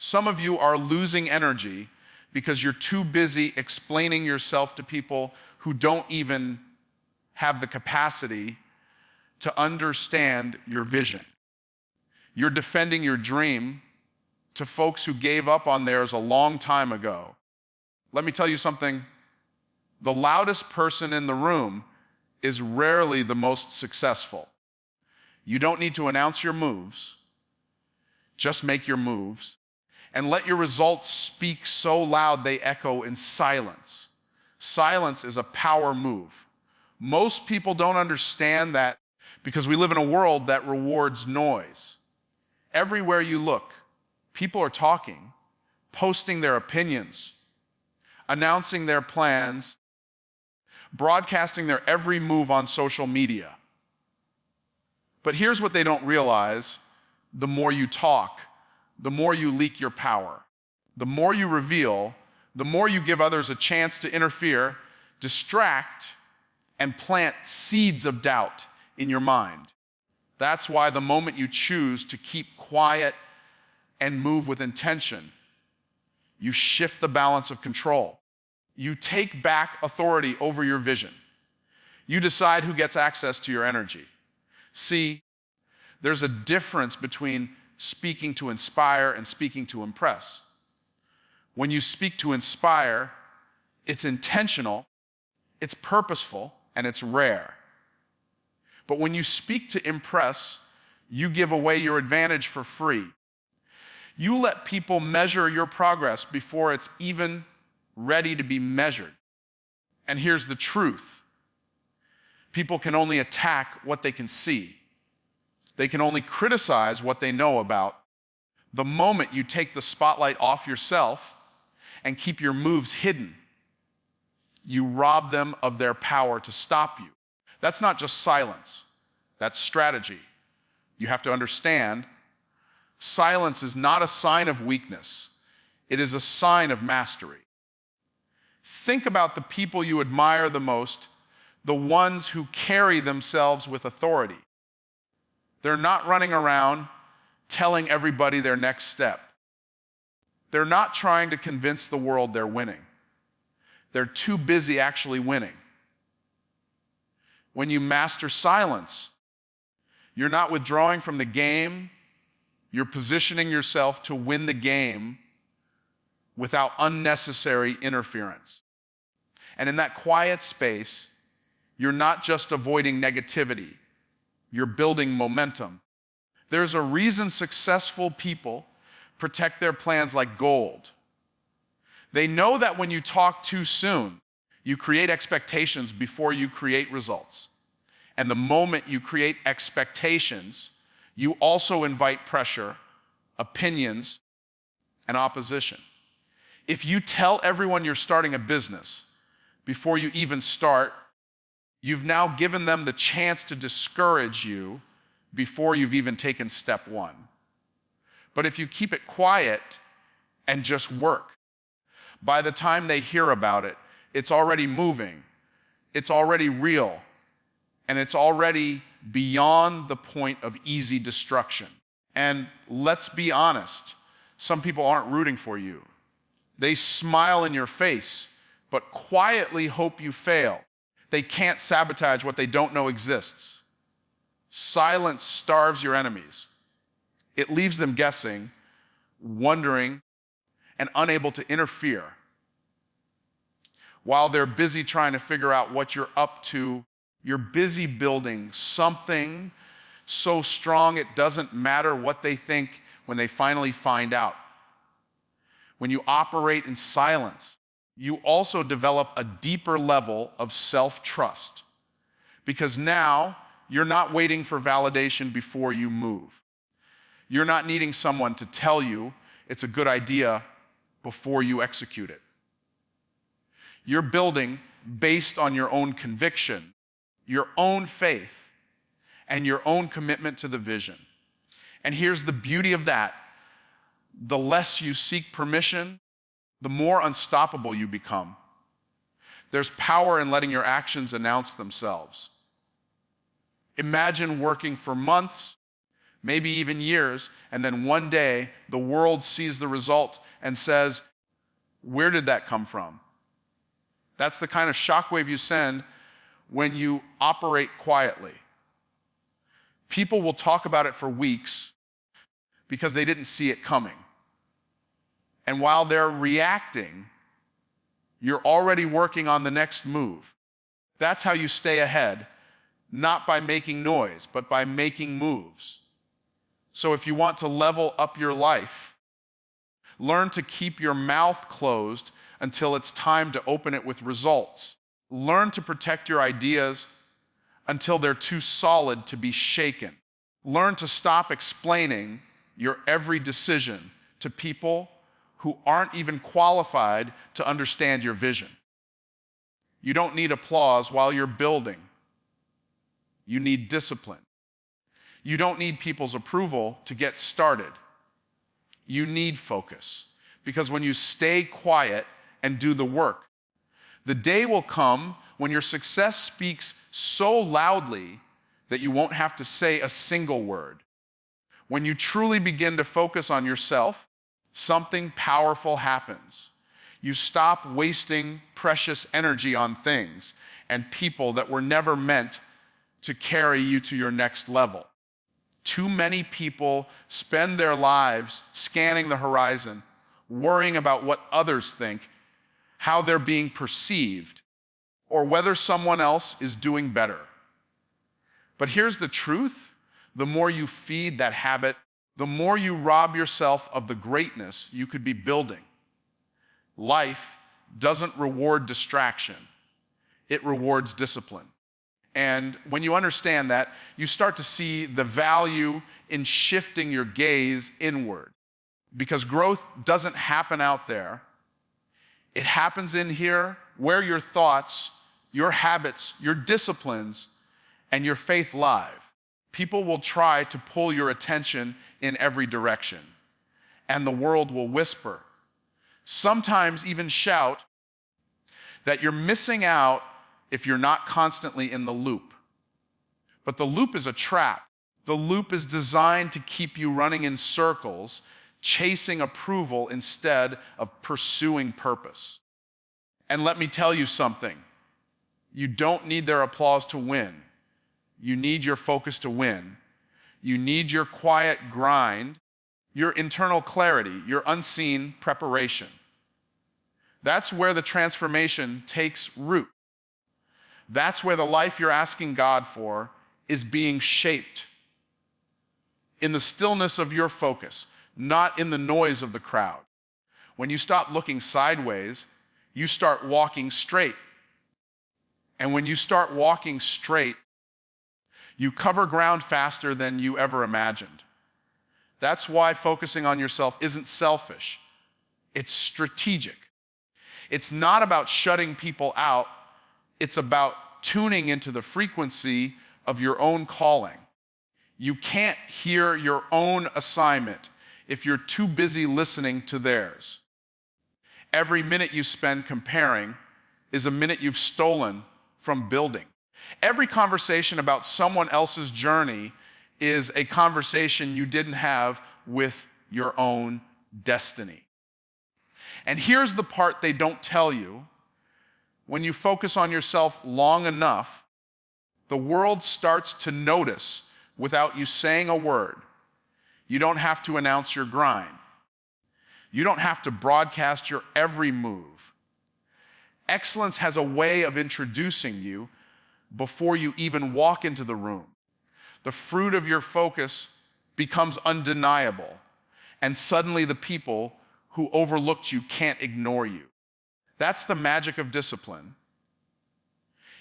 Some of you are losing energy because you're too busy explaining yourself to people who don't even have the capacity to understand your vision. You're defending your dream to folks who gave up on theirs a long time ago. Let me tell you something. The loudest person in the room is rarely the most successful. You don't need to announce your moves. Just make your moves and let your results speak so loud they echo in silence. Silence is a power move. Most people don't understand that because we live in a world that rewards noise. Everywhere you look, people are talking, posting their opinions, announcing their plans, broadcasting their every move on social media. But here's what they don't realize. The more you talk, the more you leak your power. The more you reveal, the more you give others a chance to interfere, distract, and plant seeds of doubt in your mind. That's why the moment you choose to keep quiet and move with intention, you shift the balance of control. You take back authority over your vision. You decide who gets access to your energy. See, there's a difference between speaking to inspire and speaking to impress. When you speak to inspire, it's intentional, it's purposeful, and it's rare. But when you speak to impress, you give away your advantage for free. You let people measure your progress before it's even ready to be measured. And here's the truth. People can only attack what they can see. They can only criticize what they know about. The moment you take the spotlight off yourself and keep your moves hidden, you rob them of their power to stop you. That's not just silence. That's strategy. You have to understand, silence is not a sign of weakness. It is a sign of mastery. Think about the people you admire the most, the ones who carry themselves with authority. They're not running around telling everybody their next step. They're not trying to convince the world they're winning. They're too busy actually winning. When you master silence, you're not withdrawing from the game, you're positioning yourself to win the game without unnecessary interference. And in that quiet space, you're not just avoiding negativity, you're building momentum. There's a reason successful people protect their plans like gold. They know that when you talk too soon, you create expectations before you create results. And the moment you create expectations, you also invite pressure, opinions, and opposition. If you tell everyone you're starting a business before you even start, you've now given them the chance to discourage you before you've even taken step one. But if you keep it quiet and just work, by the time they hear about it, it's already moving, it's already real, and it's already beyond the point of easy destruction. And let's be honest, some people aren't rooting for you. They smile in your face, but quietly hope you fail. They can't sabotage what they don't know exists. Silence starves your enemies. It leaves them guessing, wondering, and unable to interfere. While they're busy trying to figure out what you're up to, you're busy building something so strong it doesn't matter what they think when they finally find out. When you operate in silence, you also develop a deeper level of self-trust, because now you're not waiting for validation before you move. You're not needing someone to tell you it's a good idea before you execute it. You're building based on your own conviction, your own faith, and your own commitment to the vision. And here's the beauty of that. The less you seek permission, the more unstoppable you become. There's power in letting your actions announce themselves. Imagine working for months, maybe even years, and then one day the world sees the result and says, where did that come from? That's the kind of shockwave you send when you operate quietly. People will talk about it for weeks because they didn't see it coming. And while they're reacting, you're already working on the next move. That's how you stay ahead, not by making noise, but by making moves. So if you want to level up your life, learn to keep your mouth closed until it's time to open it with results. Learn to protect your ideas until they're too solid to be shaken. Learn to stop explaining your every decision to people who aren't even qualified to understand your vision. You don't need applause while you're building. You need discipline. You don't need people's approval to get started. You need focus. Because when you stay quiet and do the work, the day will come when your success speaks so loudly that you won't have to say a single word. When you truly begin to focus on yourself, something powerful happens. You stop wasting precious energy on things and people that were never meant to carry you to your next level. Too many people spend their lives scanning the horizon, worrying about what others think, how they're being perceived, or whether someone else is doing better. But here's the truth: the more you feed that habit, the more you rob yourself of the greatness you could be building. Life doesn't reward distraction, it rewards discipline. And when you understand that, you start to see the value in shifting your gaze inward. Because growth doesn't happen out there. It happens in here, where your thoughts, your habits, your disciplines, and your faith live. People will try to pull your attention in every direction, and the world will whisper, sometimes even shout, that you're missing out if you're not constantly in the loop. But the loop is a trap. The loop is designed to keep you running in circles, chasing approval instead of pursuing purpose. And let me tell you something. You don't need their applause to win. You need your focus to win. You need your quiet grind, your internal clarity, your unseen preparation. That's where the transformation takes root. That's where the life you're asking God for is being shaped. In the stillness of your focus, not in the noise of the crowd. When you stop looking sideways, you start walking straight. And when you start walking straight, you cover ground faster than you ever imagined. That's why focusing on yourself isn't selfish. It's strategic. It's not about shutting people out. It's about tuning into the frequency of your own calling. You can't hear your own assignment if you're too busy listening to theirs. Every minute you spend comparing is a minute you've stolen from building. Every conversation about someone else's journey is a conversation you didn't have with your own destiny. And here's the part they don't tell you. When you focus on yourself long enough, the world starts to notice without you saying a word. You don't have to announce your grind. You don't have to broadcast your every move. Excellence has a way of introducing you before you even walk into the room. The fruit of your focus becomes undeniable, and suddenly the people who overlooked you can't ignore you. That's the magic of discipline.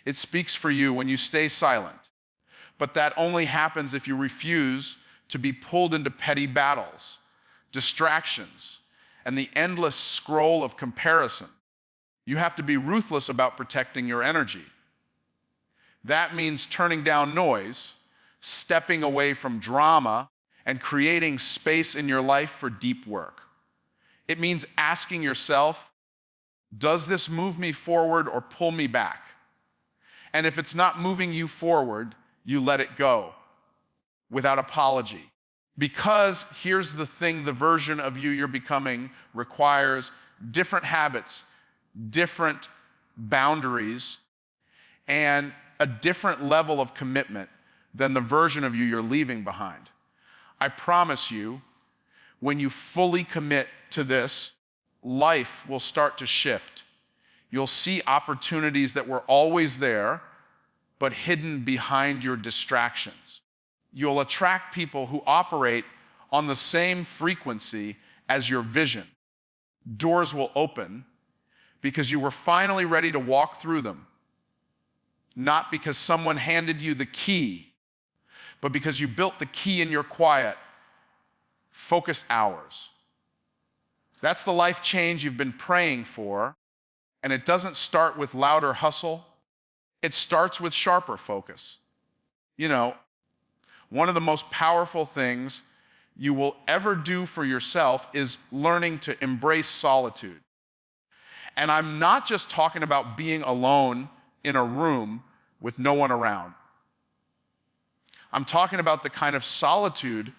It speaks for you when you stay silent, but that only happens if you refuse to be pulled into petty battles, distractions, and the endless scroll of comparison. You have to be ruthless about protecting your energy. That means turning down noise, stepping away from drama, and creating space in your life for deep work. It means asking yourself, does this move me forward or pull me back? And if it's not moving you forward, you let it go without apology. Because here's the thing, the version of you you're becoming requires different habits, different boundaries, and a different level of commitment than the version of you you're leaving behind. I promise you, when you fully commit to this, life will start to shift. You'll see opportunities that were always there, but hidden behind your distractions. You'll attract people who operate on the same frequency as your vision. Doors will open because you were finally ready to walk through them, not because someone handed you the key, but because you built the key in your quiet, focused hours. That's the life change you've been praying for, and it doesn't start with louder hustle. It starts with sharper focus. You know, one of the most powerful things you will ever do for yourself is learning to embrace solitude. And I'm not just talking about being alone in a room with no one around. I'm talking about the kind of solitude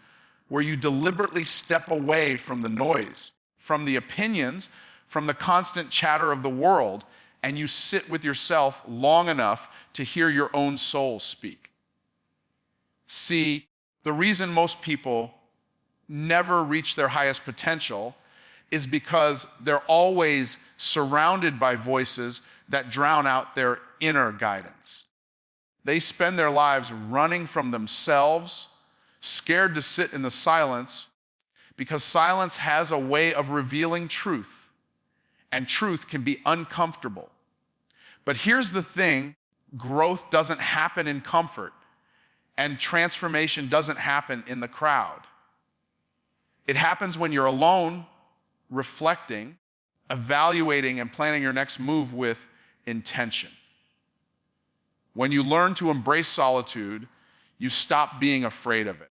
where you deliberately step away from the noise, from the opinions, from the constant chatter of the world, and you sit with yourself long enough to hear your own soul speak. See, the reason most people never reach their highest potential is because they're always surrounded by voices that drown out their inner guidance. They spend their lives running from themselves, scared to sit in the silence, because silence has a way of revealing truth, and truth can be uncomfortable. But here's the thing, growth doesn't happen in comfort, and transformation doesn't happen in the crowd. It happens when you're alone, reflecting, evaluating, and planning your next move with intention. When you learn to embrace solitude, you stop being afraid of it.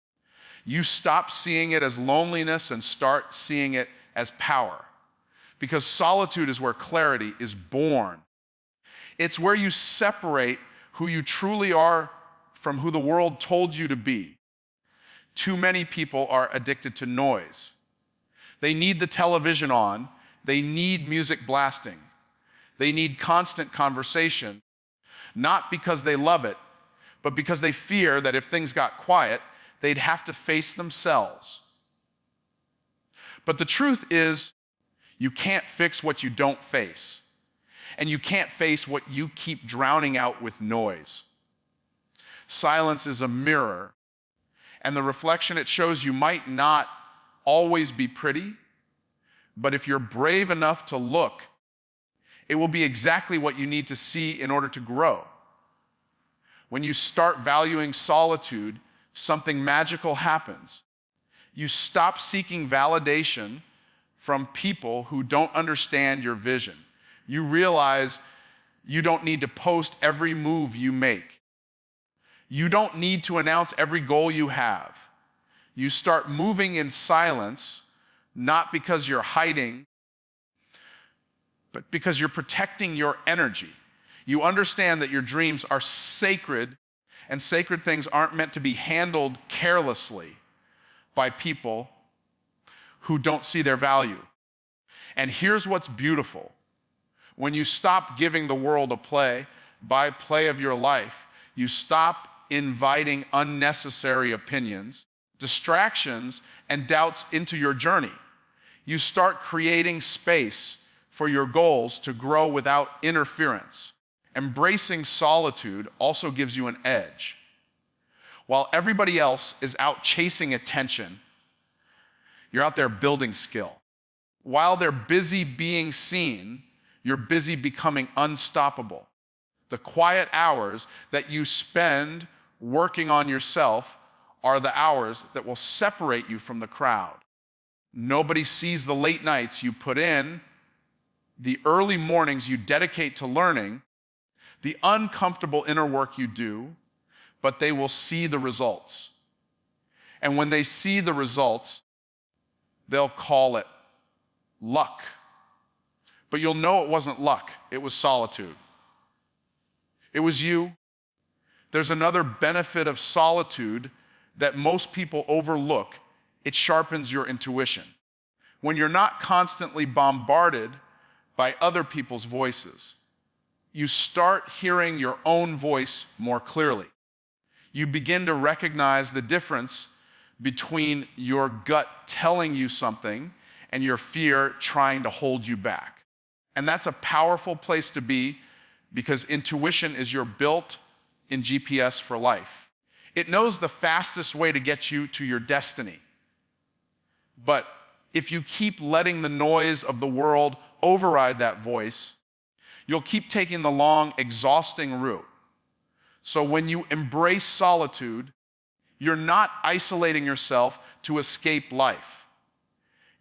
You stop seeing it as loneliness and start seeing it as power. Because solitude is where clarity is born. It's where you separate who you truly are from who the world told you to be. Too many people are addicted to noise. They need the television on. They need music blasting. They need constant conversation, not because they love it, but because they fear that if things got quiet, they'd have to face themselves. But the truth is, you can't fix what you don't face. And you can't face what you keep drowning out with noise. Silence is a mirror, and the reflection it shows you might not always be pretty, but if you're brave enough to look, it will be exactly what you need to see in order to grow. When you start valuing solitude, something magical happens. You stop seeking validation from people who don't understand your vision. You realize you don't need to post every move you make. You don't need to announce every goal you have. You start moving in silence, not because you're hiding, but because you're protecting your energy. You understand that your dreams are sacred, and sacred things aren't meant to be handled carelessly by people who don't see their value. And here's what's beautiful. When you stop giving the world a play by play of your life, you stop inviting unnecessary opinions, distractions, and doubts into your journey. You start creating space for your goals to grow without interference. Embracing solitude also gives you an edge. While everybody else is out chasing attention, you're out there building skill. While they're busy being seen, you're busy becoming unstoppable. The quiet hours that you spend working on yourself are the hours that will separate you from the crowd. Nobody sees the late nights you put in, the early mornings you dedicate to learning, the uncomfortable inner work you do, but they will see the results. And when they see the results, they'll call it luck. But you'll know it wasn't luck, it was solitude. It was you. There's another benefit of solitude that most people overlook it sharpens your intuition. When you're not constantly bombarded by other people's voices, you start hearing your own voice more clearly. You begin to recognize the difference between your gut telling you something and your fear trying to hold you back. And that's a powerful place to be, because intuition is your built-in GPS for life. It knows the fastest way to get you to your destiny. But if you keep letting the noise of the world override that voice, you'll keep taking the long, exhausting route. So when you embrace solitude, you're not isolating yourself to escape life.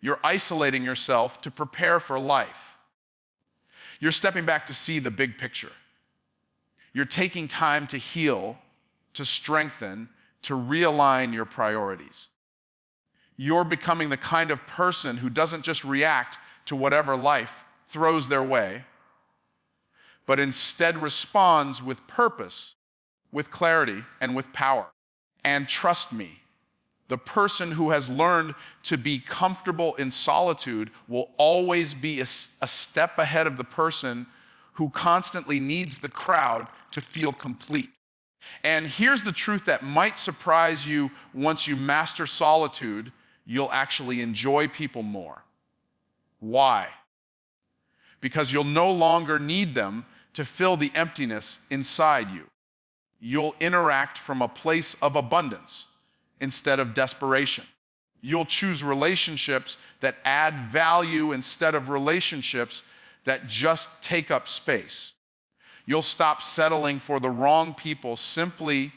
You're isolating yourself to prepare for life. You're stepping back to see the big picture. You're taking time to heal, to strengthen, to realign your priorities. You're becoming the kind of person who doesn't just react to whatever life throws their way, but instead responds with purpose, with clarity, and with power. And trust me, the person who has learned to be comfortable in solitude will always be a step ahead of the person who constantly needs the crowd to feel complete. And here's the truth that might surprise you: once you master solitude, you'll actually enjoy people more. Why? Because you'll no longer need them to fill the emptiness inside you. You'll interact from a place of abundance instead of desperation. You'll choose relationships that add value instead of relationships that just take up space. You'll stop settling for the wrong people simply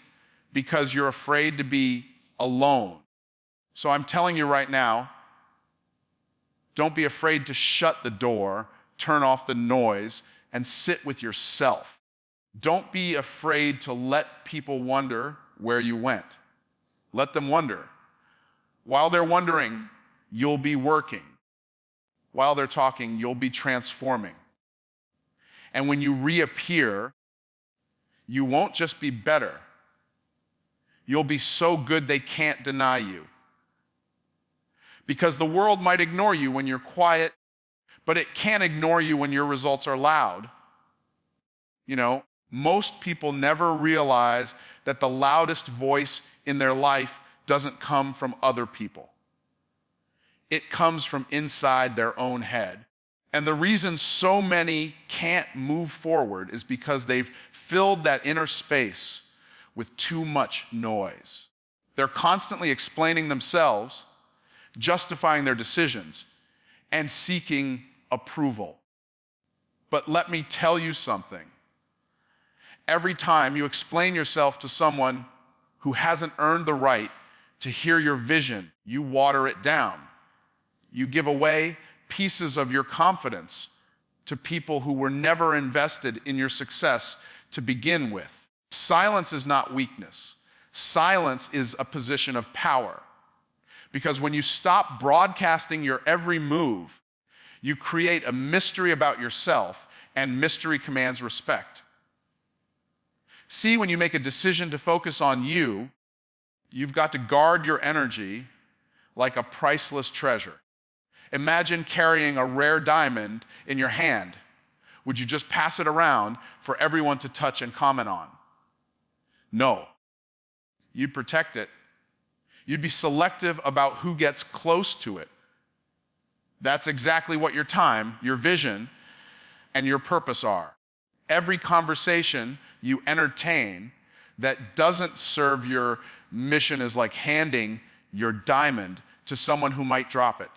because you're afraid to be alone. So I'm telling you right now, don't be afraid to shut the door, turn off the noise, and sit with yourself. Don't be afraid to let people wonder where you went. Let them wonder. While they're wondering, you'll be working. While they're talking, you'll be transforming. And when you reappear, you won't just be better. You'll be so good they can't deny you. Because the world might ignore you when you're quiet, but it can't ignore you when your results are loud. You know, most people never realize that the loudest voice in their life doesn't come from other people. It comes from inside their own head. And the reason so many can't move forward is because they've filled that inner space with too much noise. They're constantly explaining themselves, justifying their decisions, and seeking approval. But let me tell you something. Every time you explain yourself to someone who hasn't earned the right to hear your vision, you water it down. You give away pieces of your confidence to people who were never invested in your success to begin with. Silence is not weakness. Silence is a position of power. Because when you stop broadcasting your every move, you create a mystery about yourself, and mystery commands respect. See, when you make a decision to focus on you, you've got to guard your energy like a priceless treasure. Imagine carrying a rare diamond in your hand. Would you just pass it around for everyone to touch and comment on? No. You'd protect it. You'd be selective about who gets close to it. That's exactly what your time, your vision, and your purpose are. Every conversation you entertain that doesn't serve your mission is like handing your diamond to someone who might drop it.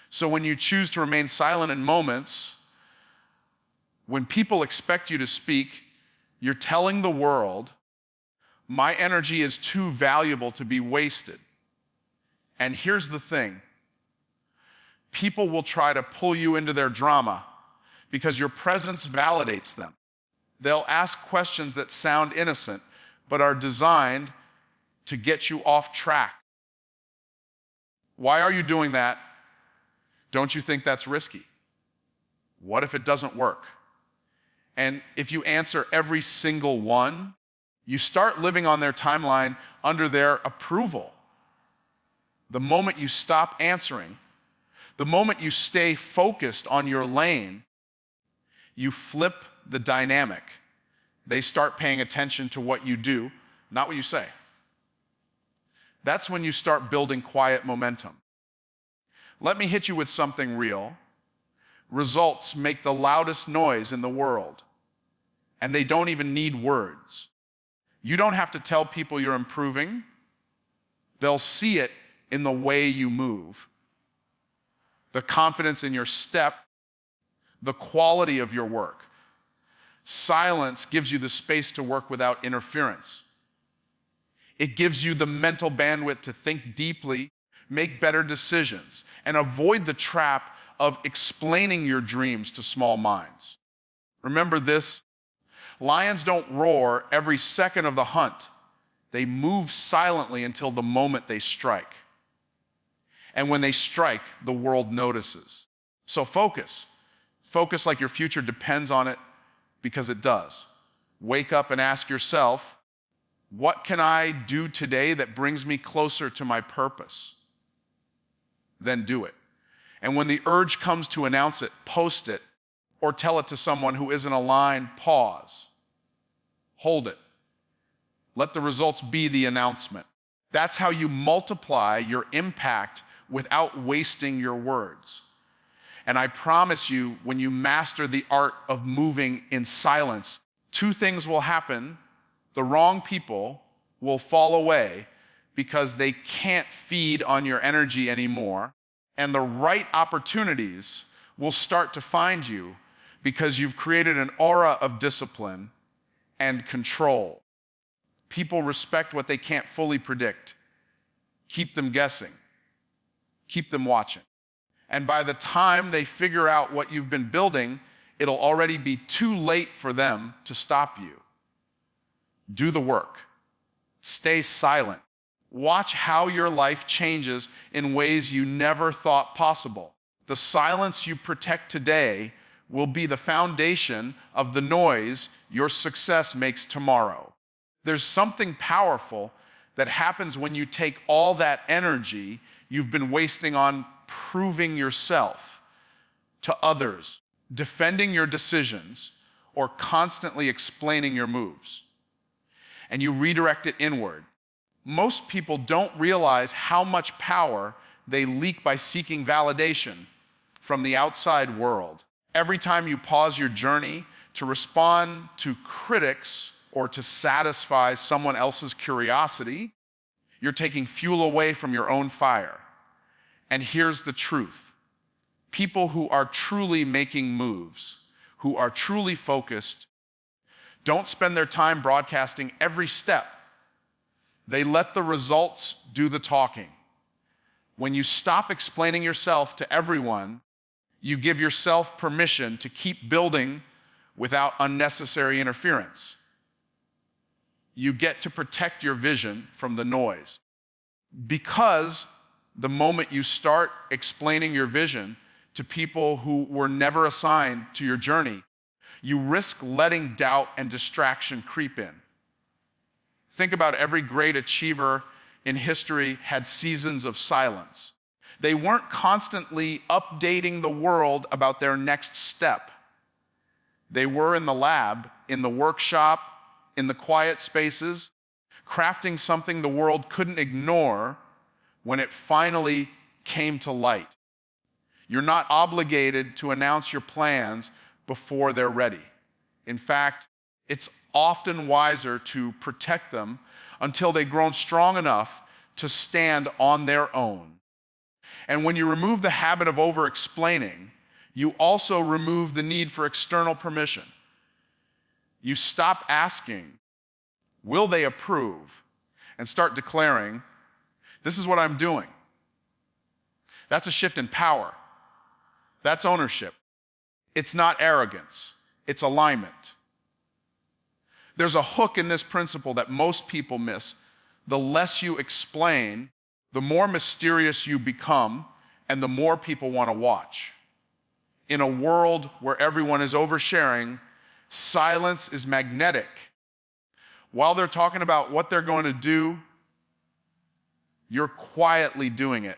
So when you choose to remain silent in moments, when people expect you to speak, you're telling the world, my energy is too valuable to be wasted. And here's the thing. People will try to pull you into their drama because your presence validates them. They'll ask questions that sound innocent, but are designed to get you off track. Why are you doing that? Don't you think that's risky? What if it doesn't work? And if you answer every single one, you start living on their timeline under their approval. The moment you stop answering, the moment you stay focused on your lane, you flip the dynamic. They start paying attention to what you do, not what you say. That's when you start building quiet momentum. Let me hit you with something real. Results make the loudest noise in the world, and they don't even need words. You don't have to tell people you're improving. They'll see it in the way you move, the confidence in your step, the quality of your work. Silence gives you the space to work without interference. It gives you the mental bandwidth to think deeply, make better decisions, and avoid the trap of explaining your dreams to small minds. Remember this: lions don't roar every second of the hunt. They move silently until the moment they strike. And when they strike, the world notices. So focus. Focus like your future depends on it, because it does. Wake up and ask yourself, what can I do today that brings me closer to my purpose? Then do it. And when the urge comes to announce it, post it, or tell it to someone who isn't aligned, pause. Hold it. Let the results be the announcement. That's how you multiply your impact without wasting your words. And I promise you, when you master the art of moving in silence, two things will happen. The wrong people will fall away because they can't feed on your energy anymore. And the right opportunities will start to find you because you've created an aura of discipline and control. People respect what they can't fully predict. Keep them guessing. Keep them watching. And by the time they figure out what you've been building, it'll already be too late for them to stop you. Do the work. Stay silent. Watch how your life changes in ways you never thought possible. The silence you protect today will be the foundation of the noise your success makes tomorrow. There's something powerful that happens when you take all that energy you've been wasting on proving yourself to others, defending your decisions, or constantly explaining your moves, and you redirect it inward. Most people don't realize how much power they leak by seeking validation from the outside world. Every time you pause your journey to respond to critics or to satisfy someone else's curiosity, you're taking fuel away from your own fire. And here's the truth. People who are truly making moves, who are truly focused, don't spend their time broadcasting every step. They let the results do the talking. When you stop explaining yourself to everyone, you give yourself permission to keep building without unnecessary interference. You get to protect your vision from the noise. Because the moment you start explaining your vision to people who were never assigned to your journey, you risk letting doubt and distraction creep in. Think about every great achiever in history had seasons of silence. They weren't constantly updating the world about their next step. They were in the lab, in the workshop, in the quiet spaces, crafting something the world couldn't ignore when it finally came to light. You're not obligated to announce your plans before they're ready. In fact, it's often wiser to protect them until they've grown strong enough to stand on their own. And when you remove the habit of over-explaining, you also remove the need for external permission. You stop asking, will they approve? And start declaring, this is what I'm doing. That's a shift in power. That's ownership. It's not arrogance. It's alignment. There's a hook in this principle that most people miss. The less you explain, the more mysterious you become, and the more people want to watch. In a world where everyone is oversharing, silence is magnetic. While they're talking about what they're going to do, You're quietly doing it.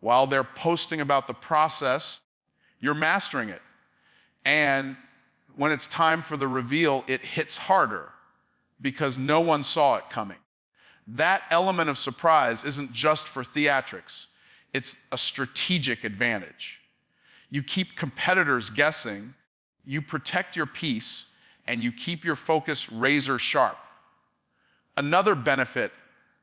While they're posting about the process, you're mastering it. And when it's time for the reveal, it hits harder because no one saw it coming. That element of surprise isn't just for theatrics. It's a strategic advantage. You keep competitors guessing, you protect your peace, and you keep your focus razor sharp. Another benefit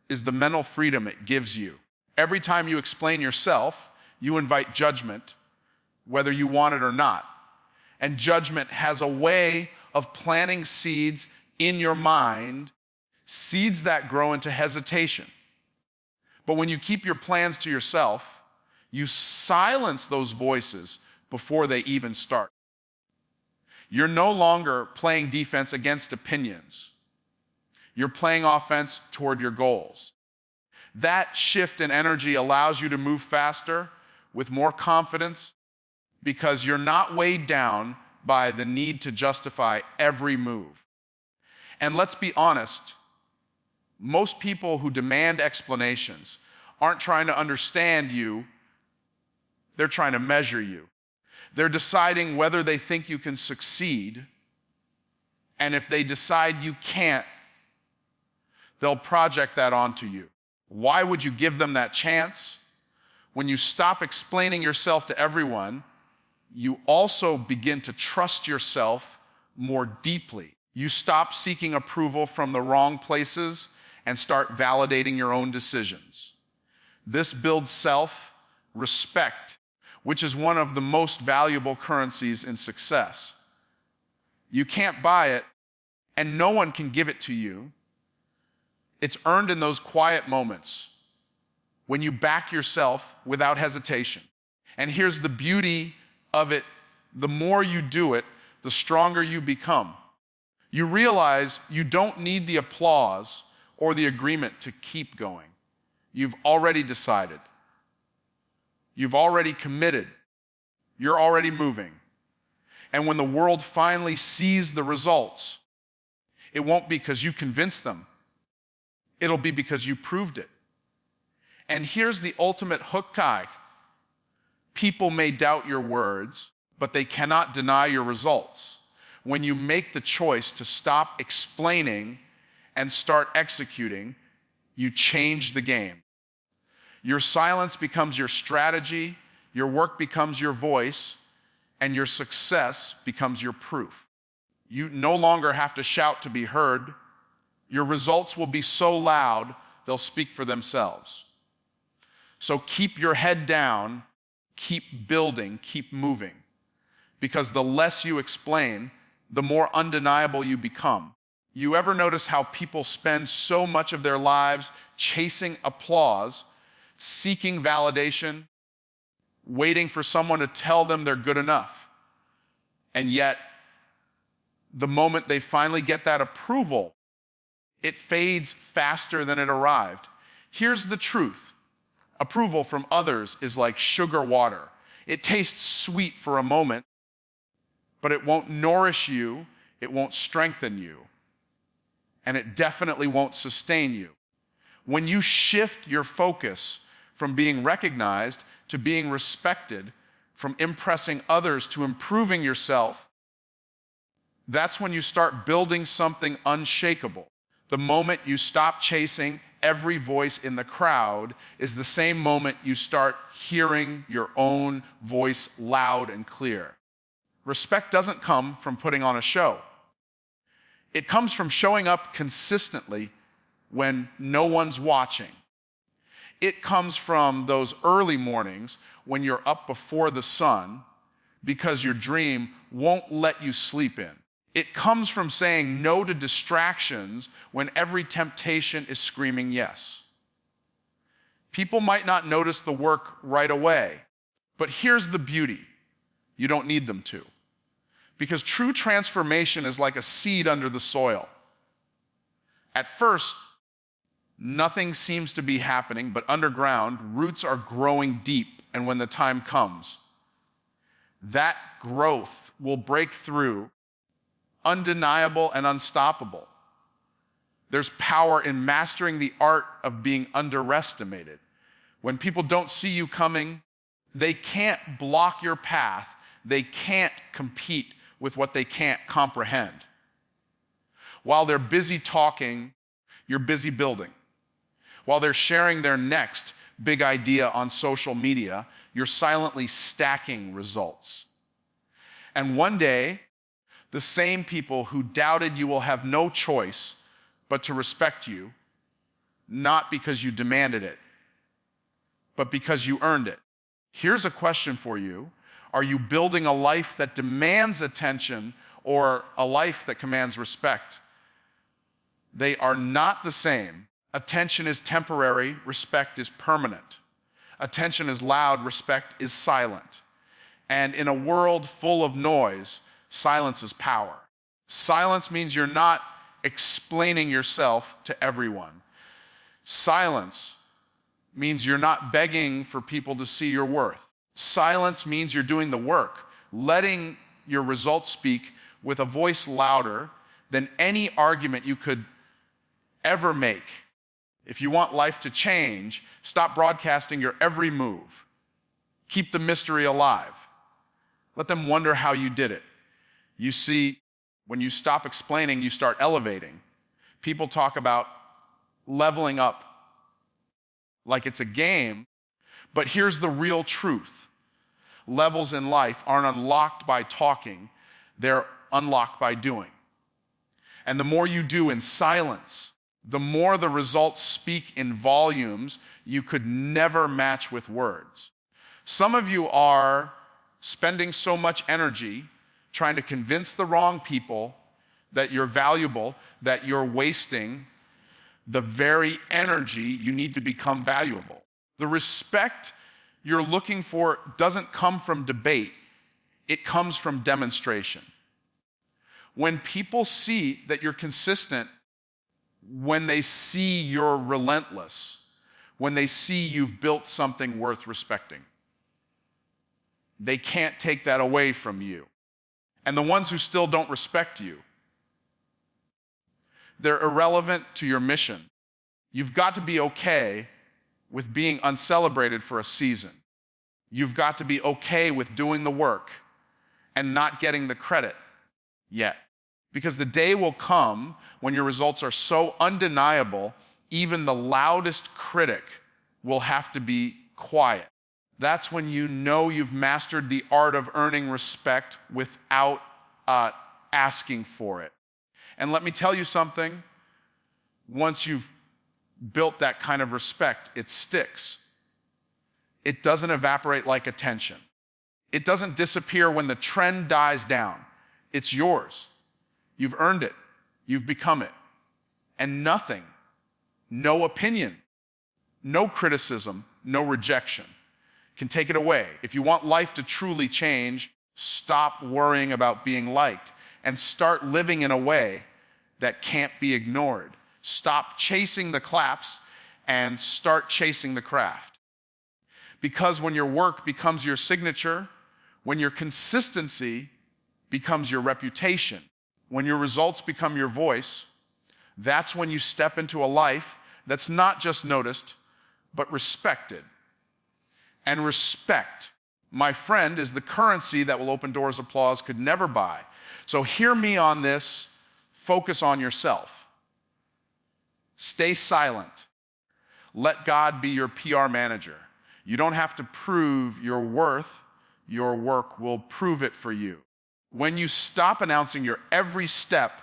is the mental freedom it gives you. Every time you explain yourself, you invite judgment, whether you want it or not. And judgment has a way of planting seeds in your mind, seeds that grow into hesitation. But when you keep your plans to yourself, you silence those voices before they even start. You're no longer playing defense against opinions. You're playing offense toward your goals. That shift in energy allows you to move faster with more confidence because you're not weighed down by the need to justify every move. And let's be honest, most people who demand explanations aren't trying to understand you, they're trying to measure you. They're deciding whether they think you can succeed, and if they decide you can't, they'll project that onto you. Why would you give them that chance? When you stop explaining yourself to everyone, you also begin to trust yourself more deeply. You stop seeking approval from the wrong places and start validating your own decisions. This builds self-respect, which is one of the most valuable currencies in success. You can't buy it, and no one can give it to you. It's earned in those quiet moments when you back yourself without hesitation. And here's the beauty of it. The more you do it, the stronger you become. You realize you don't need the applause or the agreement to keep going. You've already decided. You've already committed. You're already moving. And when the world finally sees the results, it won't be because you convinced them. It'll be because you proved it. And here's the ultimate hook, Kai. People may doubt your words, but they cannot deny your results. When you make the choice to stop explaining and start executing, you change the game. Your silence becomes your strategy, your work becomes your voice, and your success becomes your proof. You no longer have to shout to be heard. Your results will be so loud, they'll speak for themselves. So keep your head down, keep building, keep moving. Because the less you explain, the more undeniable you become. You ever notice how people spend so much of their lives chasing applause, seeking validation, waiting for someone to tell them they're good enough? And yet, the moment they finally get that approval, it fades faster than it arrived. Here's the truth. Approval from others is like sugar water. It tastes sweet for a moment, but it won't nourish you, it won't strengthen you, and it definitely won't sustain you. When you shift your focus from being recognized to being respected, from impressing others to improving yourself, that's when you start building something unshakable. The moment you stop chasing every voice in the crowd is the same moment you start hearing your own voice loud and clear. Respect doesn't come from putting on a show. It comes from showing up consistently when no one's watching. It comes from those early mornings when you're up before the sun because your dream won't let you sleep in. It comes from saying no to distractions when every temptation is screaming yes. People might not notice the work right away, but here's the beauty. You don't need them to. Because true transformation is like a seed under the soil. At first, nothing seems to be happening, but underground, roots are growing deep, and when the time comes, that growth will break through, undeniable and unstoppable. There's power in mastering the art of being underestimated. When people don't see you coming, they can't block your path. They can't compete with what they can't comprehend. While they're busy talking, you're busy building. While they're sharing their next big idea on social media, you're silently stacking results. And one day, the same people who doubted you will have no choice but to respect you, not because you demanded it, but because you earned it. Here's a question for you. Are you building a life that demands attention or a life that commands respect? They are not the same. Attention is temporary, respect is permanent. Attention is loud, respect is silent. And in a world full of noise, silence is power. Silence means you're not explaining yourself to everyone. Silence means you're not begging for people to see your worth. Silence means you're doing the work, letting your results speak with a voice louder than any argument you could ever make. If you want life to change, stop broadcasting your every move. Keep the mystery alive. Let them wonder how you did it. You see, when you stop explaining, you start elevating. People talk about leveling up like it's a game, but here's the real truth. Levels in life aren't unlocked by talking, they're unlocked by doing. And the more you do in silence, the more the results speak in volumes you could never match with words. Some of you are spending so much energy trying to convince the wrong people that you're valuable, that you're wasting the very energy you need to become valuable. The respect you're looking for doesn't come from debate, it comes from demonstration. When people see that you're consistent, when they see you're relentless, when they see you've built something worth respecting, they can't take that away from you. And the ones who still don't respect you, they're irrelevant to your mission. You've got to be okay with being uncelebrated for a season. You've got to be okay with doing the work and not getting the credit yet. Because the day will come when your results are so undeniable, even the loudest critic will have to be quiet. That's when you know you've mastered the art of earning respect without asking for it. And let me tell you something, once you've built that kind of respect, it sticks. It doesn't evaporate like attention. It doesn't disappear when the trend dies down. It's yours. You've earned it. You've become it. And nothing, no opinion, no criticism, no rejection can take it away. If you want life to truly change, stop worrying about being liked and start living in a way that can't be ignored. Stop chasing the claps and start chasing the craft. Because when your work becomes your signature, when your consistency becomes your reputation, when your results become your voice, that's when you step into a life that's not just noticed, but respected. And respect, my friend, is the currency that will open doors applause could never buy. So hear me on this. Focus on yourself. Stay silent. Let God be your PR manager. You don't have to prove your worth. Your work will prove it for you. When you stop announcing your every step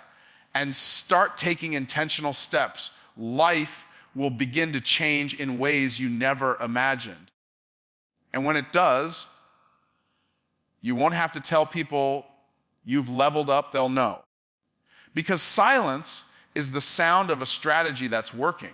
and start taking intentional steps, life will begin to change in ways you never imagined. And when it does, you won't have to tell people you've leveled up, they'll know. Because silence is the sound of a strategy that's working.